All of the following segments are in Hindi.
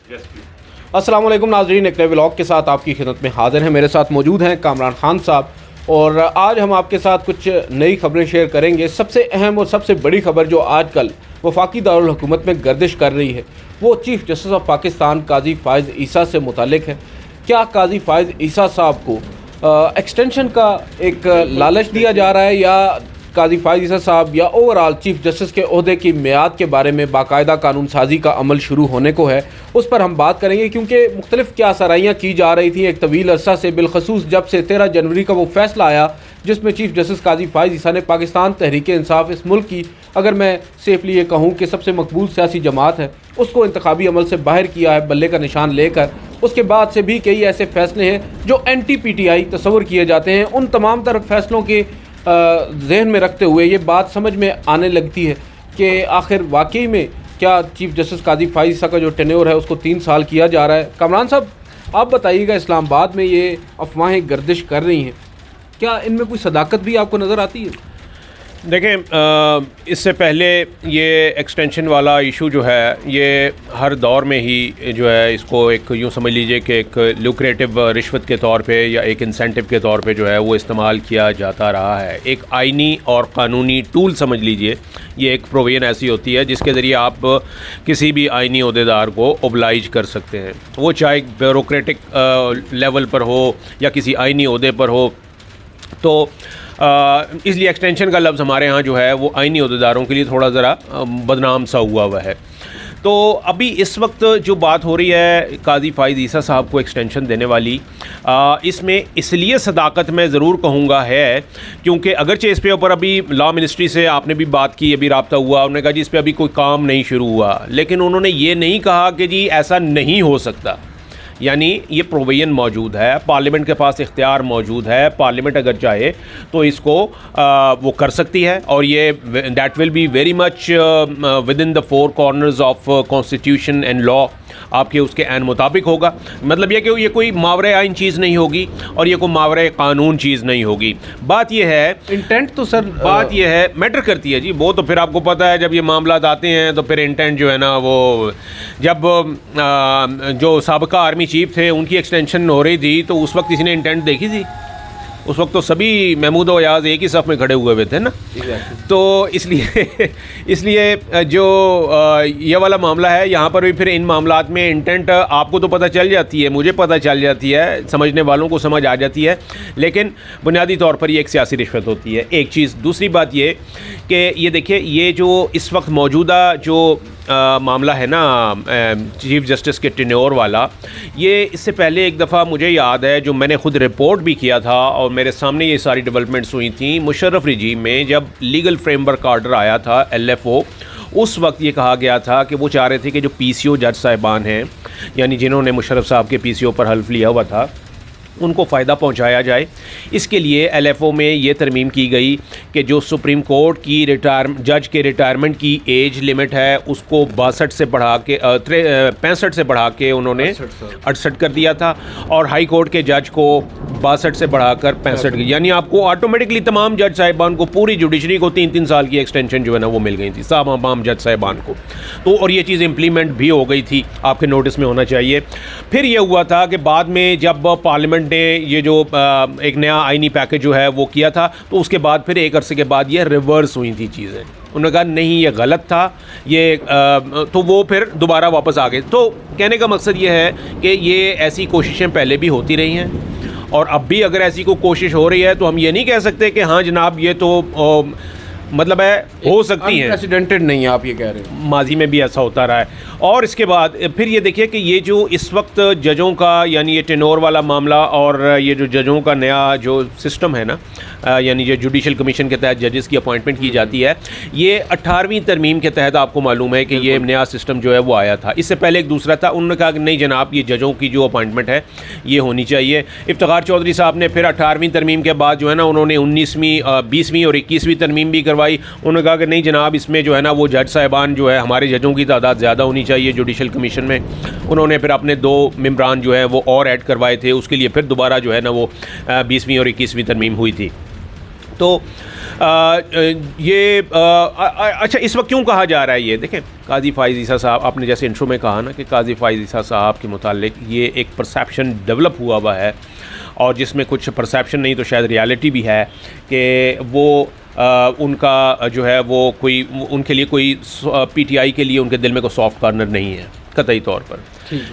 अस्सलाम वालेकुम नाज़रीन, एक नए व्लॉग के साथ आपकी खिदमत में हाजिर हैं। मेरे साथ मौजूद हैं कामरान खान साहब और आज हम आपके साथ कुछ नई खबरें शेयर करेंगे। सबसे अहम और सबसे बड़ी खबर जो आजकल वफाकी दारुल हुकूमत में गर्दिश कर रही है वो चीफ़ जस्टिस ऑफ पाकिस्तान काजी फ़ाइज़ ईसा से मुतालिक है। क्या काजी फ़ाइज़ ईसा साहब को एक्सटेंशन का एक लालच दिया जा रहा है या काजी फ़ाइज़ ईसा साहब या ओवरऑल चीफ़ जस्टिस के ओहदे की मियाद के बारे में बाकायदा कानून साजी का अमल शुरू होने को है, उस पर हम बात करेंगे। क्योंकि मुख्तलिफ़ क्या सराहियाँ की जा रही थी एक तवील अरसा से, बिलखसूस जब से 13 जनवरी का वो फैसला आया जिसमें चीफ़ जस्टिस काजी फ़ाइज़ ईसा ने पाकिस्तान तहरीक इंसाफ, इस मुल्क की अगर मैं सेफली ये कहूँ कि सबसे मकबूल सियासी जमात है, उसको इंतखाबी अमल से बाहर किया है बल्ले का निशान लेकर। उसके बाद से भी कई ऐसे फैसले हैं जो एंटी PTI तस्वर किए जाते हैं। उन तमाम तरह फैसलों के जहन में रखते हुए ये बात समझ में आने लगती है कि आखिर वाकई में क्या चीफ़ जस्टिस काजी फ़ाइज़ ईसा का जो टेन्योर है उसको 3 साल किया जा रहा है। कामरान साहब, आप बताइएगा, इस्लामाबाद में ये अफवाहें गर्दिश कर रही हैं, क्या इनमें कोई सदाकत भी आपको नज़र आती है? देखें, इससे पहले ये एक्सटेंशन वाला इशू जो है ये हर दौर में ही जो है इसको एक यूँ समझ लीजिए कि एक लुक्रेटिव रिश्वत के तौर पे या एक इंसेंटिव के तौर पे जो है वो इस्तेमाल किया जाता रहा है। एक आइनी और क़ानूनी टूल समझ लीजिए, ये एक प्रोविजन ऐसी होती है जिसके ज़रिए आप किसी भी आइनी ओहदेदार को ओबलाइज कर सकते हैं, वो चाहे ब्यूरोक्रेटिक लेवल पर हो या किसी आइनी ओहदे पर हो। तो इसलिए एक्सटेंशन का लफ्ज़ हमारे यहाँ जो है वो आइनी ओहदेदारों के लिए थोड़ा ज़रा बदनाम सा हुआ है। तो अभी इस वक्त जो बात हो रही है काजी फ़ाइज़ ईसा साहब को एक्सटेंशन देने वाली, इसमें इसलिए सदाकत मैं ज़रूर कहूँगा है क्योंकि अगरचे इस पे ऊपर अभी लॉ मिनिस्ट्री से आपने भी बात की, अभी रब्ता हुआ, उन्होंने कहा जी इस पर अभी कोई काम नहीं शुरू हुआ, लेकिन उन्होंने ये नहीं कहा कि जी ऐसा नहीं हो सकता। यानी ये प्रोविजन मौजूद है, पार्लियामेंट के पास इख्तियार मौजूद है, पार्लियामेंट अगर चाहे तो इसको वो कर सकती है और ये that will be very much with in the 4 corners of constitution and law, आपके उसके ऐन मुताबिक होगा। मतलब यह कि ये कोई मावरे आइन चीज़ नहीं होगी और ये कोई मावरे कानून चीज़ नहीं होगी। बात यह है, इंटेंट तो सर बात यह है मैटर करती है जी, वो तो फिर आपको पता है जब ये मामला आते हैं तो फिर इंटेंट जो है ना वो, जब जो साबिका आर्मी चीफ थे उनकी एक्सटेंशन हो रही थी तो उस वक्त किसी ने इंटेंट देखी थी? उस वक्त तो सभी महमूद और अयाज़ एक ही सफ़ में खड़े हुए थे ना। तो इसलिए जो ये वाला मामला है यहाँ पर भी फिर इन मामलात में इंटेंट आपको तो पता चल जाती है, मुझे पता चल जाती है, समझने वालों को समझ आ जाती है, लेकिन बुनियादी तौर पर ये एक सियासी रिश्वत होती है, एक चीज़। दूसरी बात ये कि ये देखिए, ये जो इस वक्त मौजूदा जो मामला है ना चीफ़ जस्टिस के टेन्योर वाला, ये इससे पहले एक दफ़ा मुझे याद है जो मैंने ख़ुद रिपोर्ट भी किया था और मेरे सामने ये सारी डेवलपमेंट्स हुई थी। मुशर्रफ रजीम में जब लीगल फ्रेमवर्क आर्डर आया था LFO, उस वक्त ये कहा गया था कि वो चाह रहे थे कि जो PCO जज साहिबान हैं, यानी जिन्होंने मुशर्रफ साहब के PCO पर हल्फ लिया हुआ था, उनको फ़ायदा पहुंचाया जाए। इसके लिए LFO में ये तरमीम की गई कि जो सुप्रीम कोर्ट की जज के रिटायरमेंट की एज लिमिट है उसको 62 से बढ़ा के 65 से बढ़ा के उन्होंने 68 कर दिया था और हाई कोर्ट के जज को 62 से बढ़ाकर 65, यानी आपको ऑटोमेटिकली तमाम जज साहिबान को, पूरी जुडिशरी को 3-3 साल की एक्सटेंशन जो है ना वो मिल गई थी, तमाम जज साहिबान को। तो और ये चीज़ इम्प्लीमेंट भी हो गई थी, आपके नोटिस में होना चाहिए। फिर ये हुआ था कि बाद में जब पार्लियामेंट ने ये जो एक नया आईनी पैकेज जो है वो किया था, तो उसके बाद फिर एक अरसे के बाद ये रिवर्स हुई थी चीज़ें। उन्होंने कहा नहीं ये गलत था, ये तो वो फिर दोबारा वापस आ गए। तो कहने का मकसद ये है कि ये ऐसी कोशिशें पहले भी होती रही हैं और अब भी अगर ऐसी कोई कोशिश हो रही है तो हम ये नहीं कह सकते कि हाँ जनाब ये तो मतलब है हो सकती है, अनप्रेसिडेंटेड नहीं है, आप ये कह रहे हैं। माजी में भी ऐसा होता रहा है। और इसके बाद फिर ये देखिए कि ये जो इस वक्त जजों का, यानी ये टेन्योर वाला मामला और ये जो जजों का नया जो सिस्टम है ना, यानी जो जुडिशल कमीशन के तहत जजेस की अपॉइंटमेंट की जाती है, ये 18वीं तरमीम के तहत आपको मालूम है कि ये नया सिस्टम जो है वो आया था। इससे पहले एक दूसरा था, उन्होंने कहा कि नहीं जनाब ये जजों की जो अपॉइंटमेंट है ये होनी चाहिए। इफ्तिखार चौधरी साहब ने फिर 18वीं तरमीम के बाद जो है ना उन्होंने 19वीं 20वीं और 21वीं तरमीम भी करवाई। उन्होंने कहा कि नहीं जनाब इसमें जो है ना वो जज साहिबान जो है हमारे जजों की तादाद ज़्यादा होनी चाहिए जुडिशल कमीशन में। उन्होंने फिर अपने 2 मेंबरान जो है वो और ऐड करवाए थे, उसके लिए फिर दोबारा जो है ना वो 20वीं और 21वीं तरमीम हुई थी। तो अच्छा, इस वक्त क्यों कहा जा रहा है ये? देखें, काजी फ़ाइज़ ईसा साहब, आपने जैसे इंट्रो में कहा ना कि काजी फ़ाइज़ ईसा साहब के मुतालिक ये एक परसेप्शन डेवलप हुआ है, और जिसमें कुछ परसेप्शन नहीं तो शायद रियलिटी भी है कि वो उनका जो है वो कोई उनके लिए कोई पीटीआई के लिए उनके दिल में कोई सॉफ्ट कॉर्नर नहीं है कतई तौर पर।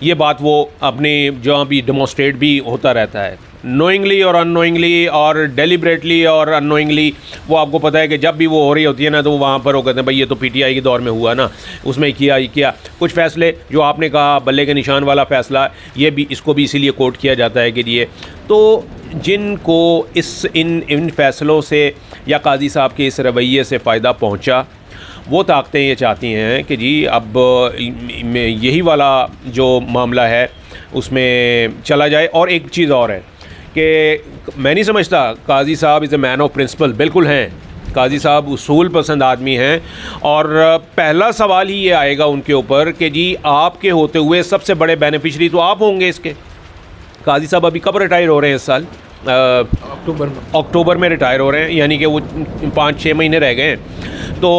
ये बात वो अपने जहाँ भी डेमोस्ट्रेट भी होता रहता है, नोइंगली और अननोइंगली और डेलिबरेटली और अननोइंगली। वो आपको पता है कि जब भी वो हो रही होती है ना, तो वहाँ पर वो कहते हैं भाई ये तो पीटीआई के दौर में हुआ ना, उसमें किया कुछ फ़ैसले जो आपने कहा बल्ले के निशान वाला फ़ैसला, ये भी इसको भी इसीलिए कोट किया जाता है कि ये तो जिनको इन फ़ैसलों से या काजी साहब के इस रवैये से फ़ायदा पहुँचा, वो ताकतें ये चाहती हैं कि जी अब यही वाला जो मामला है उसमें चला जाए। और एक चीज़ और है कि मैं नहीं समझता काजी साहब is a man of principle, बिल्कुल हैं, काजी साहब उसूल पसंद आदमी हैं। और पहला सवाल ही ये आएगा उनके ऊपर कि जी आपके होते हुए सबसे बड़े बेनिफिशरी तो आप होंगे इसके। काजी साहब अभी कब रिटायर हो रहे हैं? इस साल अक्टूबर में रिटायर हो रहे हैं, यानी कि वो 5-6 महीने रह गए हैं। तो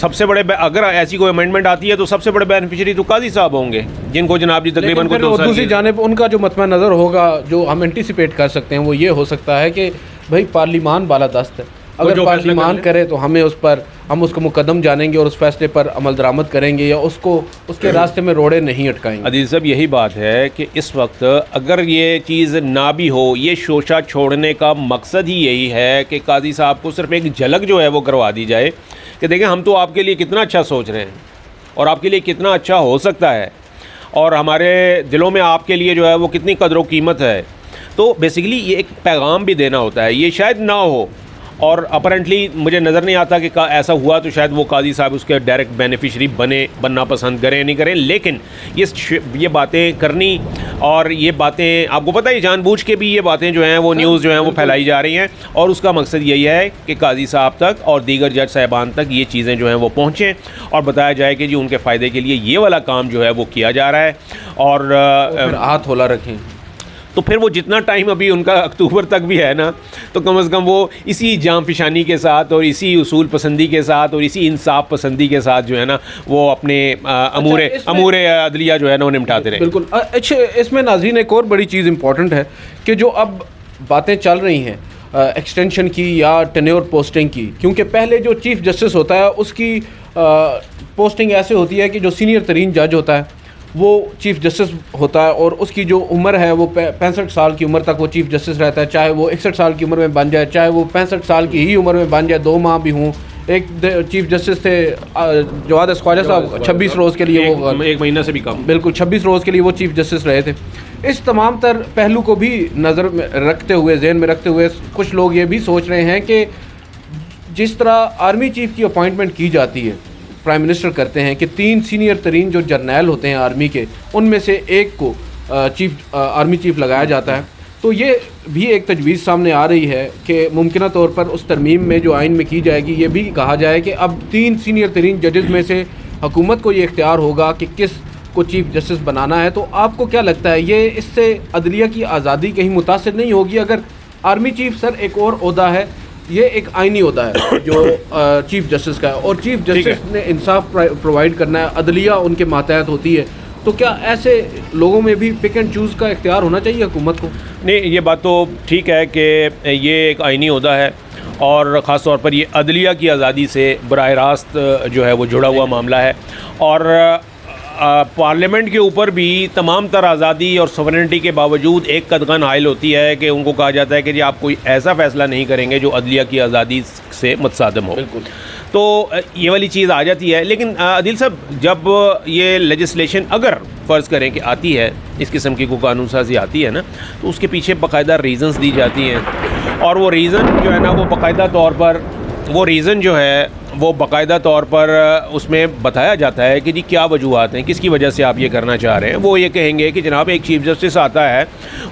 सबसे बड़े, अगर ऐसी कोई अमेंडमेंट आती है तो सबसे बड़े बेनिफिशियरी तो काजी साहब होंगे, जिनको जनाब जी तकरीबन को 2 साल। दूसरी जानिब उनका जो मतवा नज़र होगा, जो हम एंटिसिपेट कर सकते हैं, वो ये हो सकता है कि भाई पार्लिमान बालादस्त है, अगर पार्लिमान करे तो हम उसको मुकदम जानेंगे और उस फैसले पर अमल दरामद करेंगे या उसके रास्ते में रोड़े नहीं अटकाएंगे। अदील साहब, यही बात है कि इस वक्त अगर ये चीज़ ना भी हो, ये शोशा छोड़ने का मकसद ही यही है कि काजी साहब को सिर्फ एक झलक जो है वो करवा दी जाए कि देखें हम तो आपके लिए कितना अच्छा सोच रहे हैं और आपके लिए कितना अच्छा हो सकता है, और हमारे दिलों में आपके लिए जो है वो कितनी कदर कीमत है। तो बेसिकली ये एक पैगाम भी देना होता है, ये शायद ना हो, और अपरेंटली मुझे नज़र नहीं आता कि ऐसा हुआ तो शायद वो काजी साहब उसके डायरेक्ट बेनिफिशरी बनना पसंद करें नहीं करें। लेकिन ये बातें करनी, और ये बातें आपको पता है जानबूझ के भी ये बातें जो हैं वो न्यूज़ जो हैं वो फैलाई जा रही हैं, और उसका मकसद यही है कि काजी साहब तक और दीगर जज साहिबान तक ये चीज़ें जो हैं वो पहुँचें और बताया जाए कि जी उनके फ़ायदे के लिए ये वाला काम जो है वो किया जा रहा है। और हाथ होला रखें तो फिर वो जितना टाइम अभी उनका अक्टूबर तक भी है ना, तो कम से कम वो इसी जाम फिशानी के साथ और इसी उसूल पसंदी के साथ और इसी इंसाफ पसंदी के साथ जो है ना वो अपने अमूरे अदलिया जो है ना वो निपटाते रहे। बिल्कुल। अच्छा, इसमें नाज़रीन एक और बड़ी चीज़ इंपॉर्टेंट है कि जो अब बातें चल रही हैं एक्सटेंशन की या टेन्योर पोस्टिंग की, क्योंकि पहले जो चीफ़ जस्टिस होता है उसकी पोस्टिंग ऐसे होती है कि जो सीनियर तरीन जज होता है वो चीफ़ जस्टिस होता है, और उसकी जो उम्र है वो 65 साल की उम्र तक वो चीफ़ जस्टिस रहता है, चाहे वो 61 साल की उम्र में बन जाए, चाहे वो 65 साल की ही उम्र में बन जाए, 2 माह भी हों। एक चीफ़ जस्टिस थे जवाद ख्वाजा साहब, 26 रोज़ के लिए वो 1 महीना से भी कम, बिल्कुल 26 रोज़ के लिए वो चीफ़ जस्टिस रहे थे। इस तमाम तर पहलू को भी नज़र में रखते हुए, जहन में रखते हुए कुछ लोग ये भी सोच रहे हैं कि जिस तरह आर्मी चीफ़ की अपॉइंटमेंट की जाती है, प्राइम मिनिस्टर करते हैं कि 3 सीनियर तरीन जो जर्नैल होते हैं आर्मी के, उनमें से एक को आर्मी चीफ लगाया जाता है। तो ये भी एक तजवीज़ सामने आ रही है कि मुमकिन तौर पर उस तरमीम में जो आइन में की जाएगी ये भी कहा जाए कि अब 3 सीनियर तरीन जजेज़ में से हुकूमत को ये इख्तियार होगा कि किस को चीफ जस्टिस बनाना है। तो आपको क्या लगता है, ये इससे अदलिया की आज़ादी कहीं मुतासिर नहीं होगी? अगर आर्मी चीफ सर एक और ओहदा है, ये एक आइनी ओहदा है जो चीफ जस्टिस का है, और चीफ जस्टिस ने इंसाफ प्रोवाइड करना है, अदलिया उनके मातहत होती है, तो क्या ऐसे लोगों में भी पिक एंड चूज़ का इख्तियार होना चाहिए हुकूमत को? नहीं, ये बात तो ठीक है कि ये एक आइनी ओहदा है, और ख़ास तौर पर ये अदलिया की आज़ादी से बराह रास्त जो है वो जुड़ा हुआ मामला है। और पार्लियामेंट के ऊपर भी तमाम तर आज़ादी और सॉवरेनिटी के बावजूद एक कदगन हायल होती है कि उनको कहा जाता है कि जी आप कोई ऐसा फ़ैसला नहीं करेंगे जो अदलिया की आज़ादी से मुतसादम हो। बिल्कुल। तो ये वाली चीज़ आ जाती है। लेकिन आदिल साहब, जब ये लेजिस्लेशन अगर फ़र्ज़ करें कि आती है, इस किस्म की कोई कानून साजी आती है ना, तो उसके पीछे बाकायदा रीज़न्स दी जाती हैं, और वो रीज़न जो है ना वो बाकायदा तौर पर उसमें बताया जाता है कि जी क्या वजूहात हैं, किसकी वजह से आप ये करना चाह रहे हैं। वो ये कहेंगे कि जनाब एक चीफ़ जस्टिस आता है,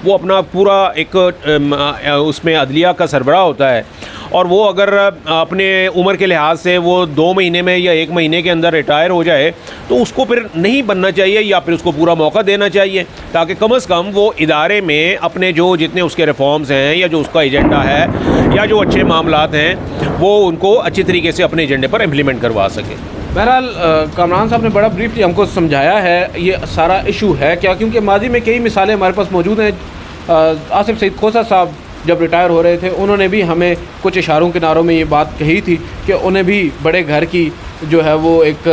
वो अपना पूरा एक उसमें अदलिया का सरबराह होता है, और वो अगर अपने उम्र के लिहाज से वो 2 महीने में या 1 महीने के अंदर रिटायर हो जाए तो उसको फिर नहीं बनना चाहिए, या फिर उसको पूरा मौका देना चाहिए, ताकि कम से कम वो इदारे में अपने जो जितने उसके रिफॉर्म्स हैं या जो उसका एजेंडा है या जो अच्छे मामलात हैं वो उनको अच्छी तरीके से अपने एजेंडे पर इम्प्लीमेंट करवा सके। बहरहाल कामरान साहब ने बड़ा ब्रीफली हमको समझाया है ये सारा इशू है क्या, क्योंकि माजी में कई मिसालें हमारे पास मौजूद हैं। आसिफ सईद खोसा साहब जब रिटायर हो रहे थे उन्होंने भी हमें कुछ इशारों किनारों में ये बात कही थी कि उन्हें भी बड़े घर की जो है वो एक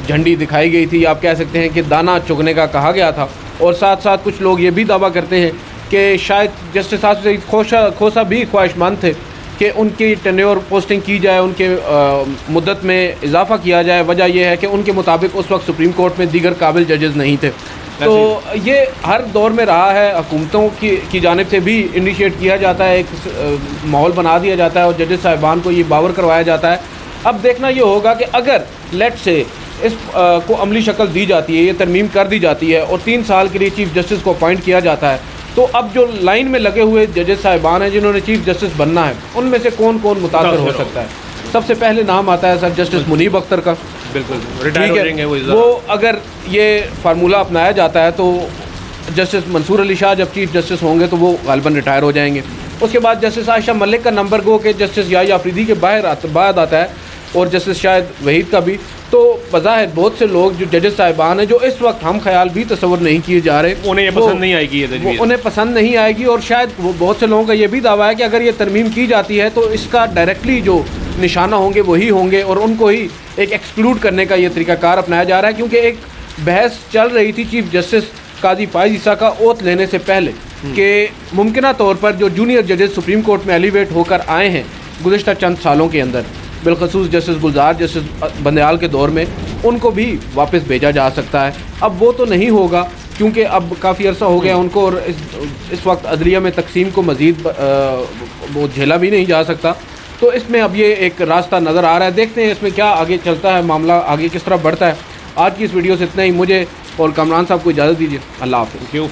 झंडी दिखाई गई थी, आप कह सकते हैं कि दाना चुगने का कहा गया था। और साथ साथ कुछ लोग ये भी दावा करते हैं कि शायद जस्टिस आसिफ सईद खोसा भी ख्वाहिशमंद थे कि उनकी टेन्योर पोस्टिंग की जाए, उनके मुद्दत में इजाफा किया जाए। वजह यह है कि उनके मुताबिक उस वक्त सुप्रीम कोर्ट में दीगर काबिल जजेस नहीं थे। तो ये हर दौर में रहा है, हुकूमतों की जानिब से भी इनिशिएट किया जाता है, एक माहौल बना दिया जाता है और जजेस साहिबान को ये बावर करवाया जाता है। अब देखना ये होगा कि अगर लेट से इस को अमली शक्ल दी जाती है, ये तरमीम कर दी जाती है और 3 साल के लिए चीफ जस्टिस को अपॉइंट किया जाता है, तो अब जो लाइन में लगे हुए जजेस साहिबान हैं जिन्होंने चीफ जस्टिस बनना है, उनमें से कौन कौन मुतासर हो सकता है। सबसे पहले नाम आता है सर जस्टिस मुनीब अख्तर का। बिल्कुल रिटायर हो जाएंगे वो अगर ये फार्मूला अपनाया जाता है तो जस्टिस मंसूर अली शाह जब चीफ जस्टिस होंगे तो वो गालिबन रिटायर हो जाएंगे। उसके बाद जस्टिस आयशा मलिक का नंबर गो के जस्टिस याहिया अफरीदी के बाद आता है और जस्टिस शाहिद वहीद का भी। तो बज़ाहिर बहुत से लोग जो जजेस साहिबान हैं जो इस वक्त हम ख्याल भी तस्वर नहीं किए जा रहे, उन्हें ये पसंद नहीं आएगी, उन्हें पसंद नहीं आएगी। और शायद वो बहुत से लोगों का ये भी दावा है कि अगर ये तरमीम की जाती है तो इसका डायरेक्टली जो निशाना होंगे वही होंगे और उनको ही एक एक्सक्लूड करने का ये तरीकाकार अपनाया जा रहा है। क्योंकि एक बहस चल रही थी चीफ जस्टिस काजी फाइज ईसा का ओथ लेने से पहले कि मुमकिना तौर पर जो जूनियर जजेस सुप्रीम कोर्ट में एलिवेट होकर आए हैं गुज़िश्ता चंद सालों के अंदर, बिलखसूस जस्टिस गुलजार, जस्टिस बंदयाल के दौर में, उनको भी वापस भेजा जा सकता है। अब वो तो नहीं होगा क्योंकि अब काफ़ी अरसा हो गया उनको और इस वक्त अदलिया में तकसीम को मज़ीद वो झेला भी नहीं जा सकता। तो इसमें अब ये एक रास्ता नज़र आ रहा है, देखते हैं इसमें क्या आगे चलता है, मामला आगे किस तरह बढ़ता है। आज की इस वीडियो से इतना ही। मुझे और कामरान साहब को इजाज़त दीजिए। अल्लाह हाफ़िज़। Thank you.